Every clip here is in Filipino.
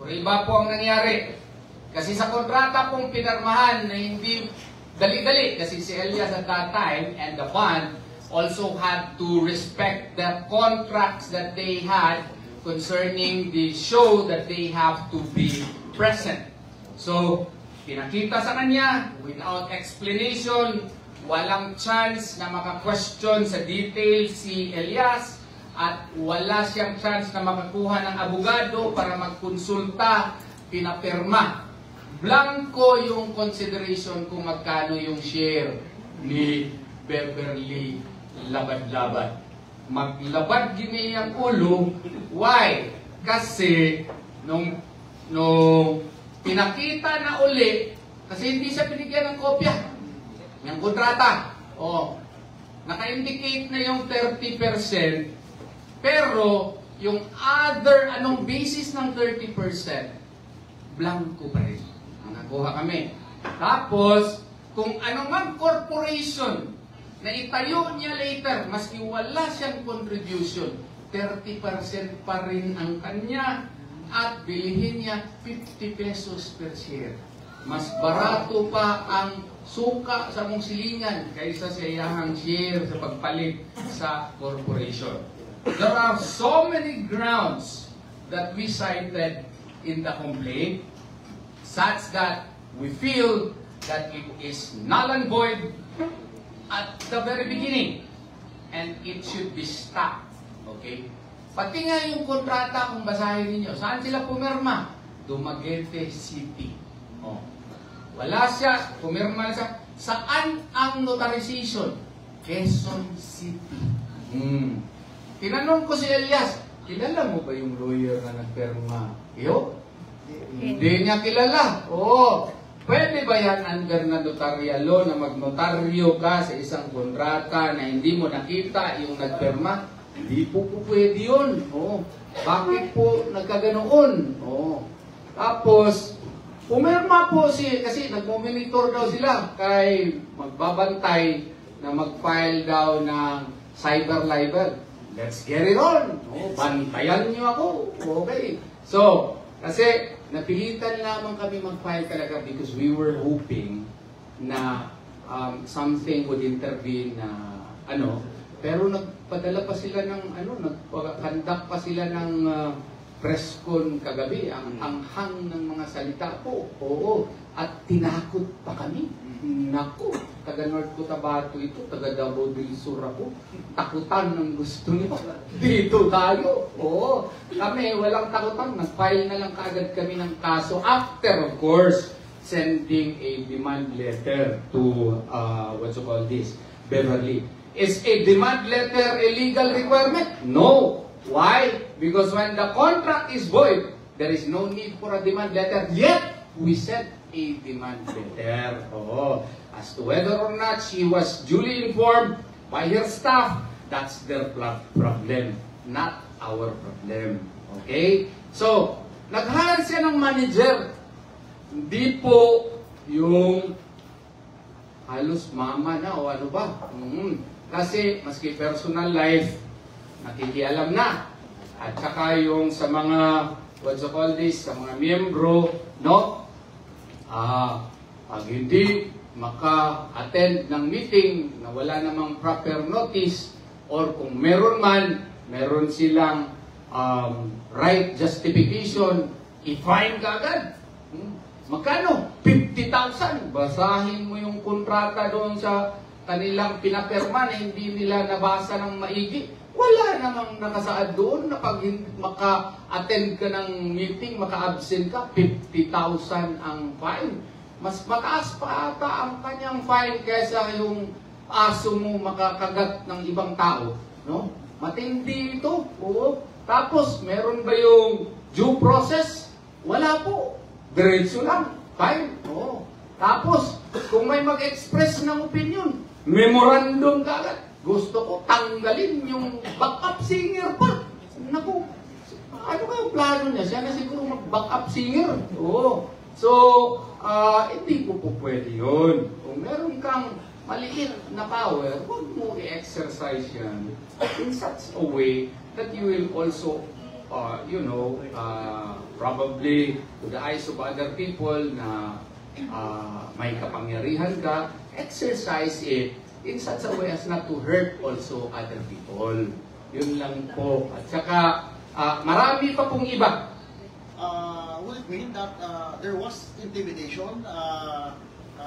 Pero iba po ang nangyari. Kasi sa kontrata pong pinarmahan na hindi dali-dali, kasi si Elias at that time and the fund also had to respect the contracts that they had concerning the show that they have to be present. So, pinakita sa kanya, without explanation, walang chance na maka-question sa details si Elias at wala siyang chance na makakuha ng abogado para magkonsulta, pinapirma. Blanco yung consideration kung magkano yung share ni Beverly Labad-Labad. Maglabad gini ang ulo. Why? Kasi nung pinakita na uli, kasi hindi siya binigyan ng kopya ng kontrata. Naka-indicate na yung 30%, pero yung other, anong basis ng 30%, blanco pa rin. Nakuha kami. Tapos, kung anong corporation na itayo niya later, maski wala siyang contribution, 30% pa rin ang kanya at bilihin niya 50 pesos per share. Mas barato pa ang suka sa mong silingan kaysa sa iyahang share sa pagpalit sa corporation. There are so many grounds that we cited in the complaint such that we feel that it is null and void at the very beginning and it should be stopped. Okay? Pati nga yung kontrata, kung basahin ninyo, saan sila pumirma? Dumaguete City. Wala siya, pumirma siya. Saan ang notarization? Quezon City. Tinanong ko si Elias, kilala mo ba yung lawyer na nagpirma? Iyo? Hindi niya kilala. Pwede ba yan under na notarial law na magnotaryo ka sa isang kontrata na hindi mo nakita yung nagpirma? Hindi po pwede yun. Bakit po nagkaganoon? Tapos, pumirma po kasi nagmonitor daw sila kay magbabantay na mag-file daw ng cyber libel. Let's get it on. Bantayan niyo ako. Okay. So, kasi napilitan lamang kami mag-file talaga because we were hoping na something would intervene na pero nagpadala pa sila ng nagpa-conduct pa sila ng press con kagabi, ang anghang ng mga salita po. At tinakot pa kami. Naku, taga North Cotabato ito, taga Davao del Sur ako. Takutan ng gusto niyo. Dito tayo. Kami walang takutan. Nag-file na lang kaagad kami ng kaso after, of course, sending a demand letter to, Beverly. Is a demand letter a legal requirement? No. Why? Because when the contract is void, there is no need for a demand letter. Yet, we sent a demand letter. As to whether or not she was duly informed by her staff, that's their problem, not our problem. Okay? So, nag-hire siya ng manager. Hindi po yung halos mama na o ano ba. Kasi, maski personal life, nakikialam na. At saka yung sa mga, sa mga miyembro, pag hindi maka-attend ng meeting na wala namang proper notice or kung meron man, meron silang right justification, i-fine ka agad. Magkano? 50,000. Basahin mo yung kontrata doon sa kanilang pinapirma na hindi nila nabasa ng maigi. Wala namang nakasaad doon na pag maka-attend ka ng meeting, maka-absent ka, 50,000 ang fine. Mas mataas pa ata ang kanyang fine kaysa yung aso mo makakagat ng ibang tao. Matindi ito. Tapos, meron ba yung due process? Wala po. Diretso lang. Fine. Tapos, kung may mag-express ng opinion, memorandum ka agad. Gusto ko tanggalin yung backup singer pa. Naku, ano kayong plano niya? Siya na siguro mag-backup singer. So, hindi po pwede yun. Kung meron kang maliit na power, huwag mo i-exercise yan in such a way that you will also probably to the eyes of other people na may kapangyarihan ka, exercise it in such a way as not to hurt also other people. Yun lang po. At saka, marami pa pong iba. Will it mean that there was intimidation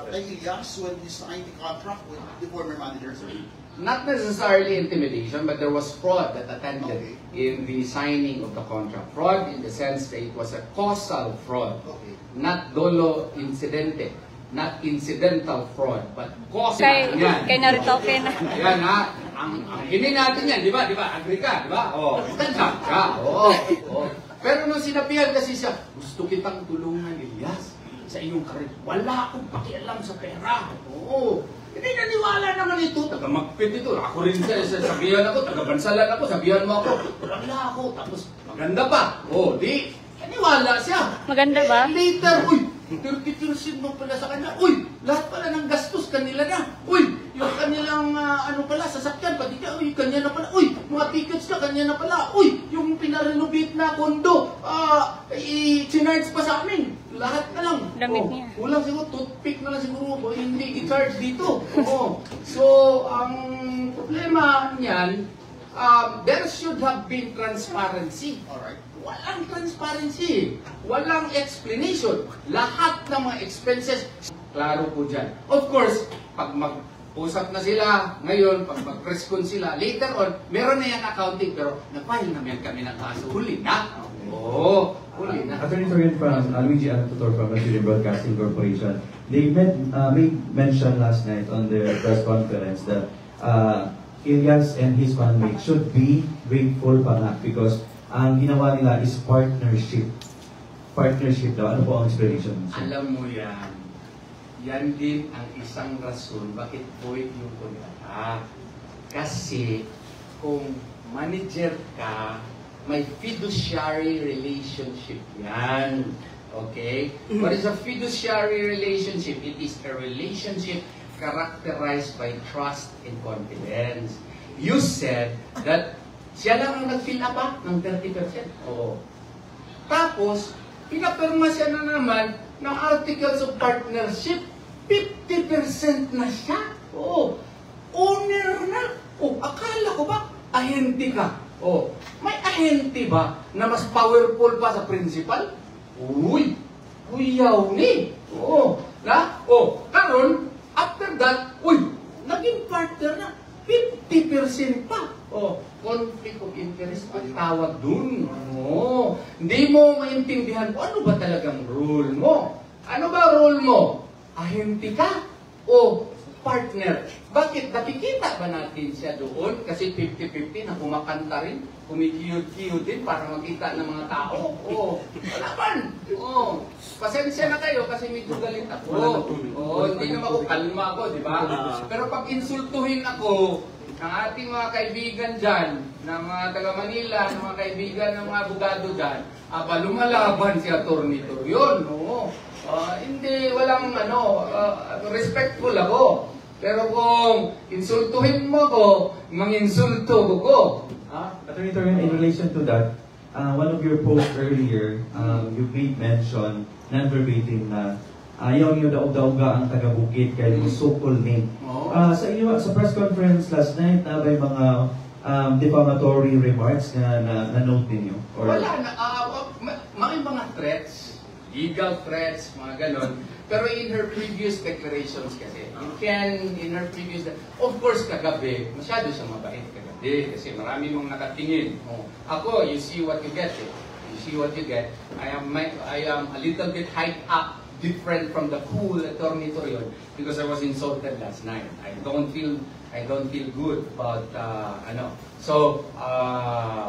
kay Elias when he signed the contract with the former manager? Not necessarily intimidation, but there was fraud that attended in the signing of the contract. Fraud in the sense that it was a causal fraud, not dolo incidente, not incidental fraud, but causal. Kay narito, okay na. Yan ha, ang hinin natin yan, di ba? Agree ka, di ba? Tanggap ka, oo. Pero nung sinabihan kasi siya, gusto kitang tulungan, Elias, sa iyong karir. Wala akong pakialam sa pera. Oo. Hindi naniwala naman ito. Taga-magpit ito. Ako rin sabihan ako. Taga-bansalan ako. Sabihan mo ako. Wala ako. Tapos maganda pa. Di. Naniwala siya. Maganda ba? Later, 30% mo pala sa kanya. Lahat pala ng gastos kanila na. Yung kanilang sasakyan. Pati ka, kanya na pala. Mga tickets ka, kanya na pala. Yung pinarenovate na kondo. Sinarge pa sa amin. Lahat na lang. Damit niya. Kulang siguro, toothpick na lang siguro. Hindi i-charge dito. So, ang problema niyan, there should have been transparency. Alright. Walang transparency. Walang explanation. Lahat ng mga expenses, klaro po dyan. Of course, pag mag-usap na sila ngayon, pag mag-respond sila, later on, meron na yung accounting, pero nag-file naman kami ng kaso. Huli na. Huli na. Attorney Torian from Luigi Antutor from Australian Broadcasting Corporation. They made mention last night on their press conference that Elias and his family should be grateful pa nga because ang ginawa nila is partnership. Partnership daw. Ano po ang explanation? Alam mo yan. Yan din ang isang rason bakit void yung kontrata. Kasi kung manager ka, may fiduciary relationship yan. Okay? What is a fiduciary relationship? It is a relationship characterized by trust and confidence. You said that siya lang ang nag-fill up ng 30%. Oo. Tapos, pinapirma siya na naman ng Articles of Partnership. 50% na siya. Oo. Owner na. Akala ko ba, ahente ka? May ahente ba na mas powerful pa sa principal? Kuyaw ni. Karon, after that, naging partner na. 50% pa. Conflict of interest ang tawag dun. Hindi mo maintindihan kung ano ba talagang rule mo. Ano ba rule mo? Ahente ka o partner? Bakit? Nakikita ba natin siya doon? Kasi 50-50 na kumakanta rin, kumikiyod-kiyod din para makita ng mga tao. Wala man. Pasensya na kayo kasi medyo galit ako. Hindi naman ako, kalma ako, di ba? Pero pag insultuhin ako, ng ating mga kaibigan dyan, ng mga taga-Manila, ng mga kaibigan ng mga abogado dyan, lumalaban si Atty. Torion. Hindi, walang respectful ako. Pero kung insultuhin mo ko, manginsulto ko. Attorney Torion, in relation to that, one of your posts earlier, you made mention, non-verbatim na ayaw niyo daog-daoga ang taga-Bukid kay so-called name. Sa inyo, sa press conference last night, may mga defamatory remarks na na-note ninyo? Wala na. May mga threats, legal threats, mga ganon. Pero in her previous declarations kasi, of course kagabi, masyado siyang mabait kagabi kasi marami mong nakatingin. Ako, you see what you get. You see what you get. I am a little bit hyped up, different from the cool Atty. Torion because I was insulted last night. I don't feel good about So,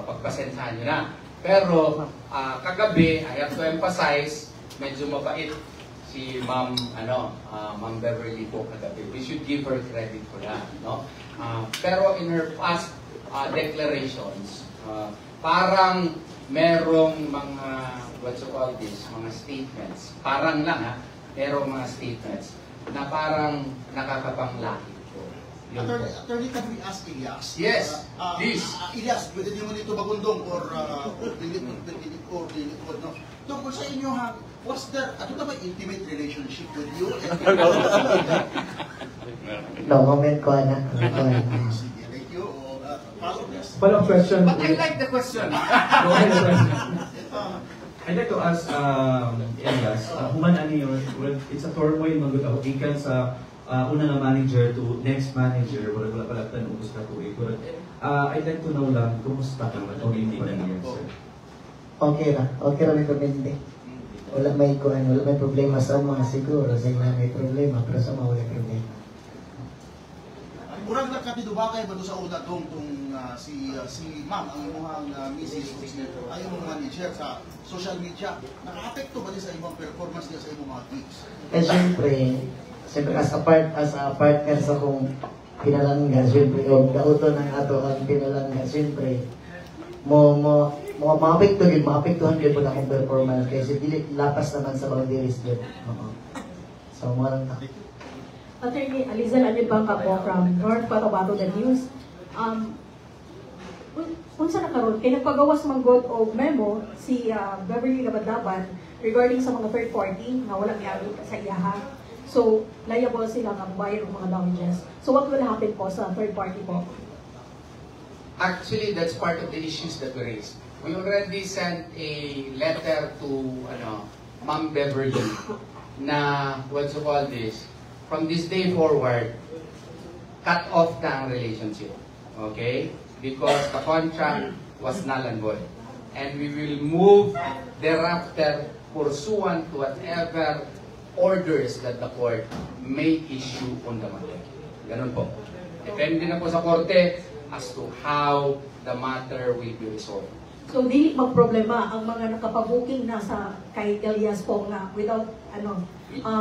pagpasensyahan nyo na. Pero kagabi, I have to emphasize, medyo mabait si Ma'am Beverly po kagabi. We should give her credit for that, no? Pero in her past declarations, parang merong mga mga statements. Parang lang merong mga statements na parang nakakapanglaki po. Yun po. Attorney, can we ask Elias? Yes, please. Elias, pwede di mo nito bagundong or no? Tungkol sa inyo ha, was there, ano ba intimate relationship with you? No comment ko, anak. Sige, thank you. Follow this. Follow-up question. But I like the question. I'd like to ask Elias, human ano yun, well, it's a turmoil magod ako, ikan sa una nga manager to next manager, wala pala tanong ka to eh. But I'd like to know lang, kumusta ka ba? O hindi pa nangyari, sir? Okay ra may pamindi. Wala may problema sa mga siguro, sa ila may problema, pero sa mga wala problema. Murag nakatidubakay ba doon sa una tong si ma'am, ang imuhang misis o si ay imong manager sa social media, naka-apekto ba din sa imong performance niya sa imong mga gigs? Eh siyempre as a partner sa kong pinalangga, siyempre yung dauto ng ato ang pinalangga, siyempre maapektuhan yun po na akong performance kasi dili lapas naman sa boundaries yun. So marang na. Attorney Alizal Anilbangka po from North Cotabato The News. Unsa na karon kay nagpagawas man god og memo si Beverly Labadaban regarding sa mga third party nga wala miagi sa iyaha. So liable sila nga bayad og mga damages. So what will happen po sa third party po? Actually, that's part of the issues that we raised. We already sent a letter to Ma'am Beverly na what's you call this? From this day forward, cut off na ang relationship. Okay? Because the contract was null and void. And we will move thereafter pursuant to whatever orders that the court may issue on the matter. Ganun po. Depende na po sa korte as to how the matter will be resolved. So dili magproblema ang mga nakapabuking na sa kay Elias po nga without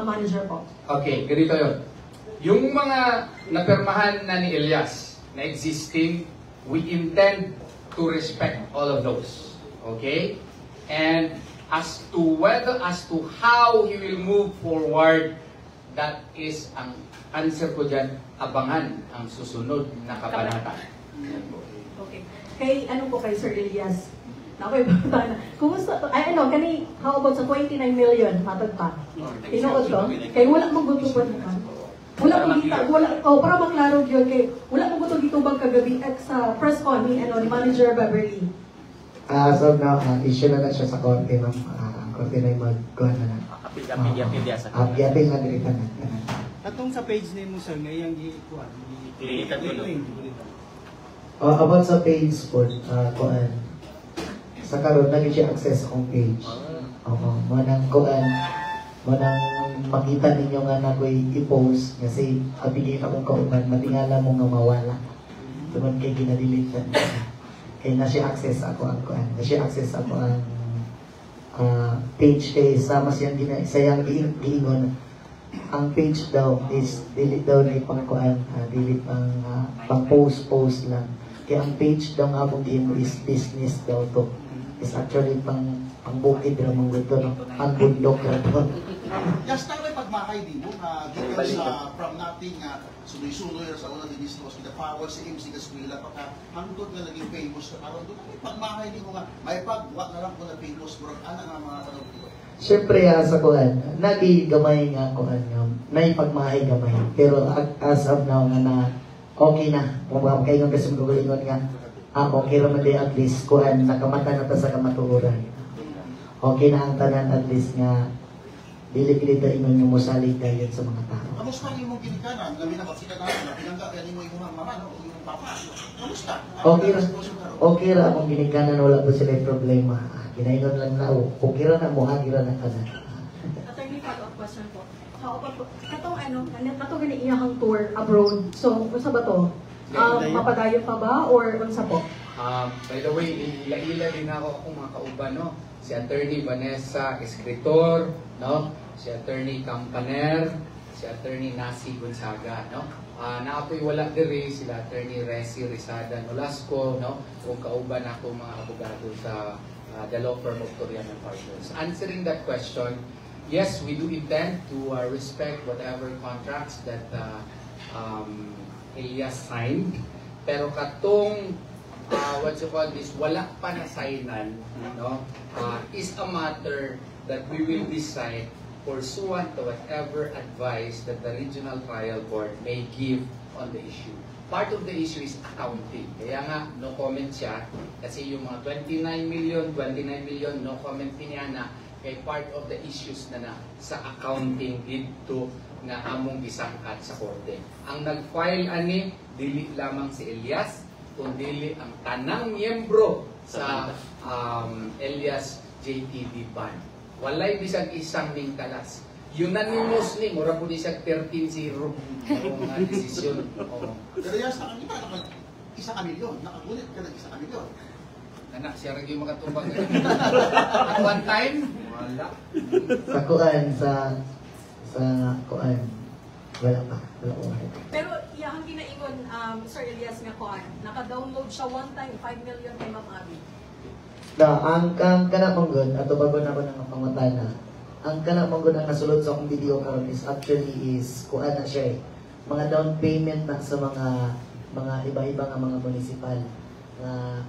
manager po. Okay, ganito yun. Yung mga napirmahan na ni Elias na existing, we intend to respect all of those. Okay? And as to how he will move forward, that is ang answer ko dyan, abangan ang susunod na kabanata. Okay. Kay ano po kay Sir Elias? Nakoy bata na. Kumusta to? Ay how about sa 29 million matag pa? Tinuod to? Kay wala mong gutubad na. Wala mong kita, para maklaro yun kay wala mong gutubad gitubang kagabi at sa press con ni manager Beverly. So now, issue na siya sa korte, ma'am. Ang korte na yung mag-kuhan na lang. Apilya sa Apilya na dito na. Atong sa page name mo sir, ngayang gikuan. About sa page po, kuhan. Sa karon naging siya access akong page. Mo nang kuhan, mo nang makita ninyo nga na ko'y i-post kasi abigay akong kauban, matingala mo nga mawala. Tuman kay ginadelete na. Kaya na siya access ako ang kuhan. Na siya access ako ang page kay sama siyang sayang giingon. Ang page daw is delete daw na ipang kuhan, delete pang post lang. Kaya ang page daw nga akong giingon is business daw to. Is actually pang bukid na mga ito, no? Ang bundok na to. Just tayo may pagmakay din mo, given sa from nothing, sunoy-sunoy sa una din is with the power sa MC Gaswila, hangtod nga naging famous na karon doon, may pagmakay din mo nga, may pagwa na lang ko na famous, bro, ano nga mga tanong dito? Siyempre, sa kuhan, nagi-gamay nga kuhan nga, naipagmahay gamay. Pero as of now, nga na, okay na. Kung kayo nga kasi magalingon nga, okay naman din at least kuhan, nakamata na ta sa kamatuuran. Okay na ang tanan at least nga, dili-dili ta ingon yung musalig dayon sa mga tao. Kamusta ang imong ginikanan? Labi na bakita natin, na pinangga kaya mo imong mama, o imong papa. Kamusta? Okay ra akong ginikanan, wala po sila problema. Ginaingon lang na, okay ra na mo, hagira na ka na. Attorney, follow-up question po. Katong gani iyahang tour abroad. So, unsa ba to? Mapadayon pa ba or unsa po? By the way, ila-ila din ako akong mga kauban, no? Si Attorney Vanessa Escritor, no? Si Attorney Campaner, si Attorney Nasi Gonzaga, no? Na ako'y wala diri, sila Attorney Resi Rizada Nolasco, no? Kung kauban ako mga abogado sa the law firm of Torian and Partners. Answering that question, yes, we do intend to respect whatever contracts that Elias signed, pero katong what you call this, wala pa na signan, no? Is a matter that we will decide pursuant to whatever advice that the Regional Trial Court may give on the issue. Part of the issue is accounting. Kaya nga, no comment siya. Kasi yung mga 29 million, no comment niya na kay part of the issues na sa accounting dito nga among gisangkat sa korte. Ang nag-file ani, dili lamang si Elias, kundi ang tanang miyembro sa Elias JTB Band. Walay bisag isang ning kalas. Unanimously, mura po di siya 13-0 ang desisyon. Pero yes, nakakita, isa ka milyon. Nakagulit ka ng isa ka milyon. Anak, siya rin yung makatubang. At one time, wala. Sa kuan, sa kuan, wala pa. Wala ko. Pero iyang ginaingon, Sir Elias nga kuan, naka-download siya one time, 5 million kay Ma'am Abby. Ang kana mong gun, ato bago na ako ng pangutana, ang kana mong gun ang nasulod sa akong video karon is actually is kuan na siya eh. Mga down payment na sa mga iba-iba nga mga municipal na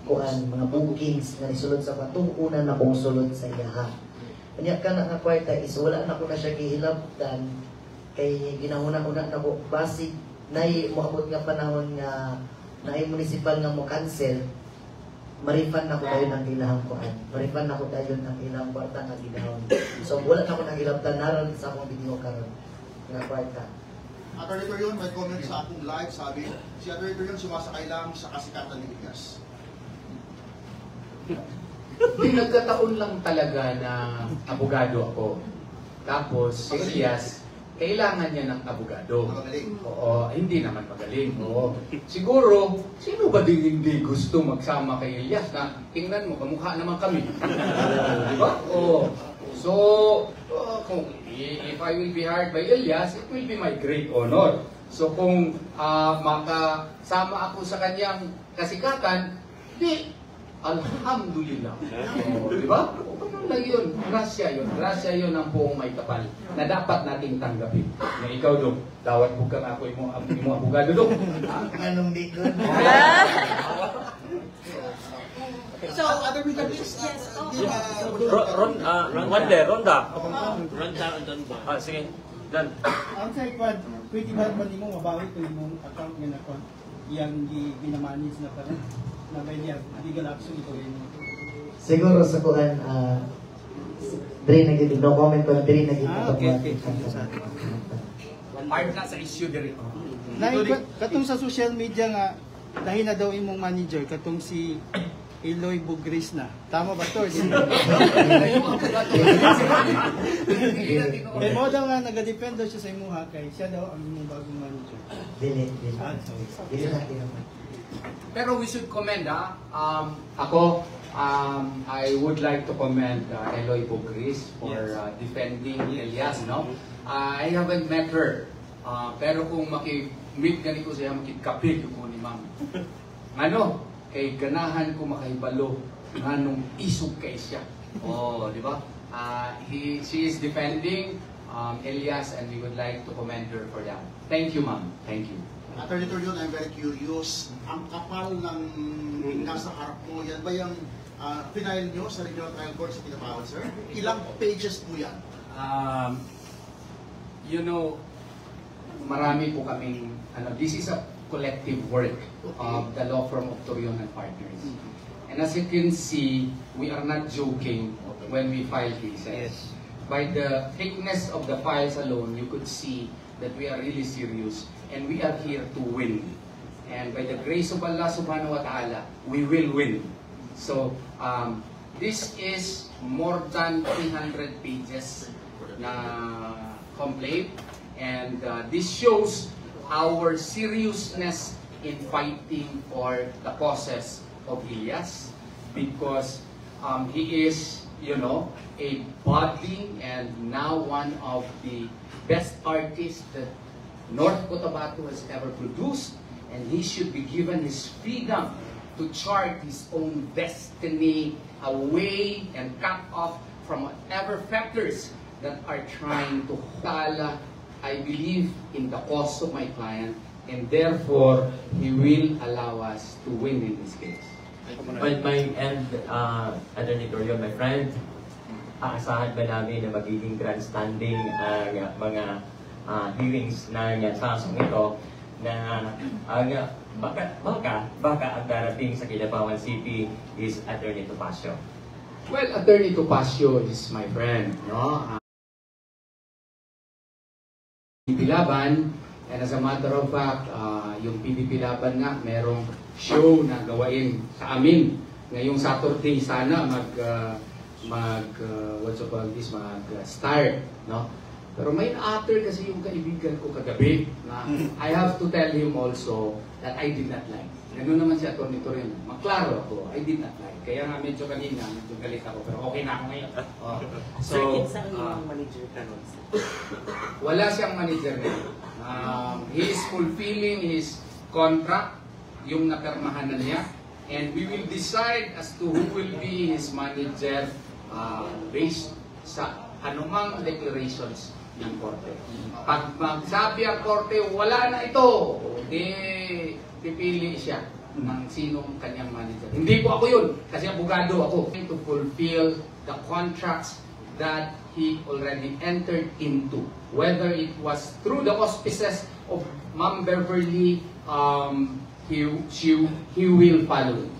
kuan, mga bookings na isulod sa katong una na kong sulod sa iyaha. Kanya ka na nga kwarta is wala na ko na siya gihilabtan kay ginahuna-una na ko basic na moabot nga panahon nga na municipal nga mo cancel. Marifan na ko tayo ng ilahang kuan. Marifan na ko tayo ng ilahang kwarta nga ginahon. So wala na ko nang hilabtan naron sa akong video karon nga kwarta. Attorney Torion, may comment sa akong live, sabi, si Attorney Torion sumasakay lang sa kasikatan ni Elias. Nagkataon lang talaga na abogado ako. Tapos, si Elias, kailangan niya ng abogado. Magaling. Oo, hindi naman magaling. Oo. Siguro, sino ba din hindi gusto magsama kay Elias na tingnan mo, kamukha naman kami. Di ba? Oo. So, kung if I will be hired by Elias, it will be my great honor. So kung makasama ako sa kanyang kasikatan, di, alhamdulillah. Di ba? Ganun lang yun. Grasya yun. Grasya yun ang buong may kapal na dapat nating tanggapin. Na ikaw, Dok, dawat po ka nga ako yung abogado, Dok. Anong di ko? So, other yes, Ronda. Sige. Dan. Ang sa ikwad, pwede ba mo mabawi ko yung account nga na kon yang ginamanage na parang na may niya legal action ito yun. Siguro sa kuan diri naging no comment pa diri naging Okay. Part na sa issue diri. Katong sa social media nga dahil na daw imong manager katong si Eloy Bugris na. Tama ba to? Kaya mo daw nga nagadepend daw siya sa imuha kay siya daw ang imong bagong manager. Dili. Dili na Pero we should commend, ako, I would like to commend Eloy Bugris for defending Elias, no? I haven't met her, pero kung maki-meet ganito siya, makikapig ko ni ma'am. Ano? Kay ganahan ko makahibalo nganong isog kay siya. Oh, di ba? She is defending Elias and we would like to commend her for that. Thank you, ma'am. Thank you. Attorney Torion, I'm very curious. Ang kapal ng nasa harap mo, yan ba yung final nyo sa Regional Trial Court sa Pinapawad, sir? Ilang pages po yan? You know, marami po kaming, this is a collective work of the law firm of Torion and Partners. And as you can see, we are not joking when we file cases. By the thickness of the files alone, you could see that we are really serious and we are here to win. And by the grace of Allah subhanahu wa ta'ala, we will win. So, this is more than 300 pages na complaint, and this shows our seriousness in fighting for the causes of Elias, because he is, you know, a budding and now one of the best artists that North Cotabato has ever produced, and he should be given his freedom to chart his own destiny away and cut off from whatever factors that are trying to I believe in the cause of my client, and therefore, He will allow us to win in this case. On my end, Attorney Torion, my friend, aasahan ba namin na magiging grandstanding ang mga hearings ng kasong ito na baka ang darating sa Kidapawan City is Attorney Topacio? Well, Attorney Topacio is my friend, no? PDP Laban, and as a matter of fact, yung PDP Laban nga, merong show na gawain sa amin. Ngayong Saturday sana mag-start, no? Pero may na-utter kasi yung kaibigan ko kagabi na I have to tell him also that I did not like. Ganun naman si Atty. Torion. Maklaro ako, I did not like. Kaya nga medyo kanina, medyo galit ako, pero okay na ako ngayon. Sir, kinsa ang manager ka nun? Wala siyang manager ngayon. He is fulfilling his contract, yung napirmahan na niya, and we will decide as to who will be his manager based sa anumang declarations ng korte. Pag magsabi ang korte, wala na ito, pipili siya ng sinong kanyang manager. Hindi po ako yun, kasi abogado ako. To fulfill the contracts that he already entered into. Whether it was through the auspices of Ma'am Beverly, he will follow it.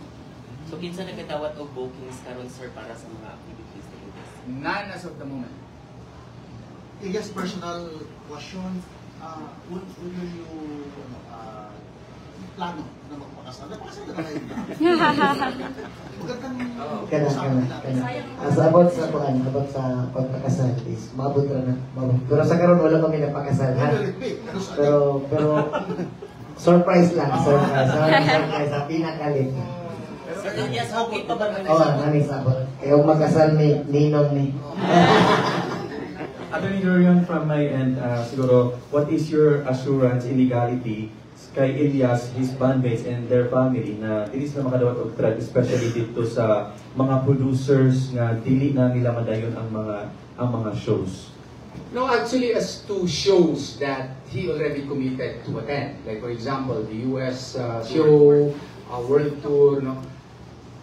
So, kinsa nagkatawat og bookings karon sir para sa mga activities na ito? None as of the moment. Yes, personal question. Will you plano na magpakasal? Napakasal na kayo. Magandang As about sa kuan, about sa pagpakasal is maabot ra na. Pero sa karon wala kami napakasal ha. Pero surprise lang, surprise sa pinakalit. Sir Elias, okay pa ba na Nani sabot. Kaya magkasal ni Ninong ni. Attorney Torion, from my end, siguro, what is your assurance in legality kay Elias, his bandmates, and their family na dili sila makadawat og threat, especially dito sa mga producers nga dili na nila madayon ang mga shows? No, actually, as to shows that he already committed to attend, like for example, the US show, World Tour, no?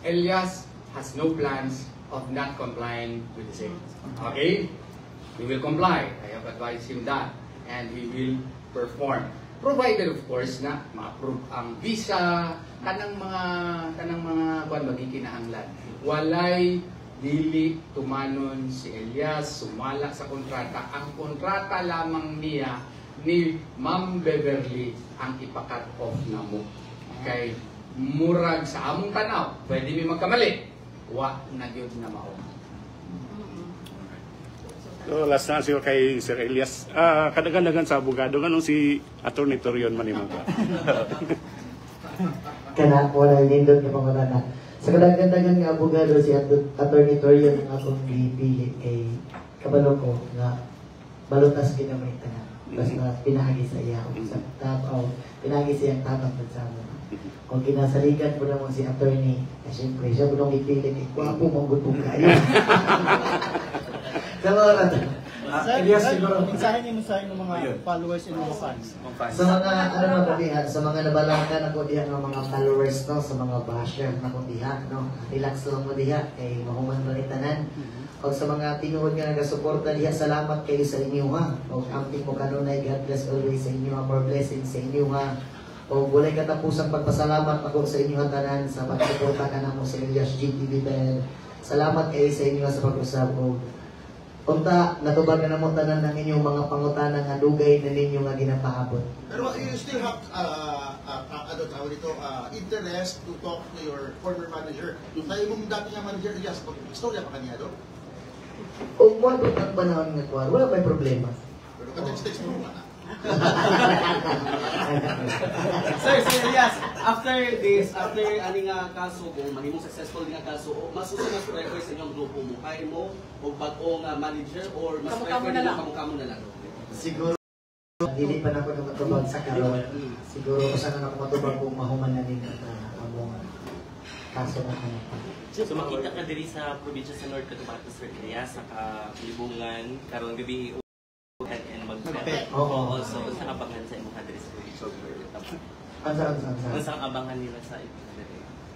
Elias has no plans of not complying with the same. Okay? He will comply. I have advised him that. And he will perform. Provided, of course, na ma-approve ang visa, kanang mga kuan magikinahanglan. Walay dili tumanon si Elias, sumala sa kontrata. Ang kontrata lamang niya ni Ma'am Beverly ang ipakat off na mo. Kay murag sa among tanaw, pwede mi magkamali. Wa na gyud na mao. So, last na siguro kay Sir Elias. Kadagan-dagan sa abogado, ganun si Atty. Torion manimo ba? Kana wala nindot na mga na. Sa kadagan-dagan nga abogado si Atty. Torion ang akong gipili kay kabalo ko nga balutas ginamay tanan. Basta pinahagi sa iya sa tapaw, pinahagi siya ang tapat sa mo. Kung kinasaligan ko naman si attorney, siyempre siya ko nung ipili kay kwapo mong gutong kayo. Elias, siguro, mensahe niyo sa inyong mga followers and mga fans. Sa mga, sa mga nabalangkan ako diha ng mga followers, no, sa mga basher na ko diha, no, relax lang mo diha, kay mahuman balitanan. O sa mga tinuod nga nagasuporta diha, salamat kayo sa inyo ha. O amping mo kanunay, God bless always sa inyo ha, more blessings sa inyo ha. O walay katapusang pagpasalamat ako sa inyo tanan sa pagsuporta ka na mo sa Elias GTV Ben. Salamat kayo sa inyo sa pag-usap o unta, natubag na mo tanan ng inyong mga pangutana nga dugay na ninyo nga ginapaabot. Pero you still have interest to talk to your former manager. Yung tayo mong dati nga manager, Elias, istorya pa kanya doon? O moabot ang panahon nga kuwar, wala may problema. Pero ka-text mo na. Sir Elias, after ani nga kaso, kung mahimong successful nga kaso, mas usa mas prefer sa inyong grupo mo, kaya mo o bago nga manager or mas prefer nila kamukha na lang? Siguro dili pa na ako matubag sa karon. Siguro usa na ako matubag kung mahuman na din ang kaso na kanang. So makita ka diri sa probinsya sa North Cotabato, Sir Elias, sa Libungan, karon gabi and mag-pet. Oo. So, sa kabangan sa imong address ko. Mas ang abangan nila sa ito.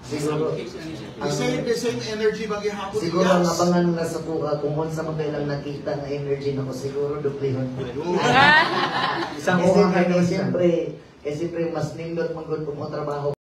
Siguro, The same energy ba gihapon siguro ang abangan nila sa kuha kung unsa man kailang nakita na energy nako siguro duplihon. Isang Kasi kuha kayo siyempre mas nindot man gud mo trabaho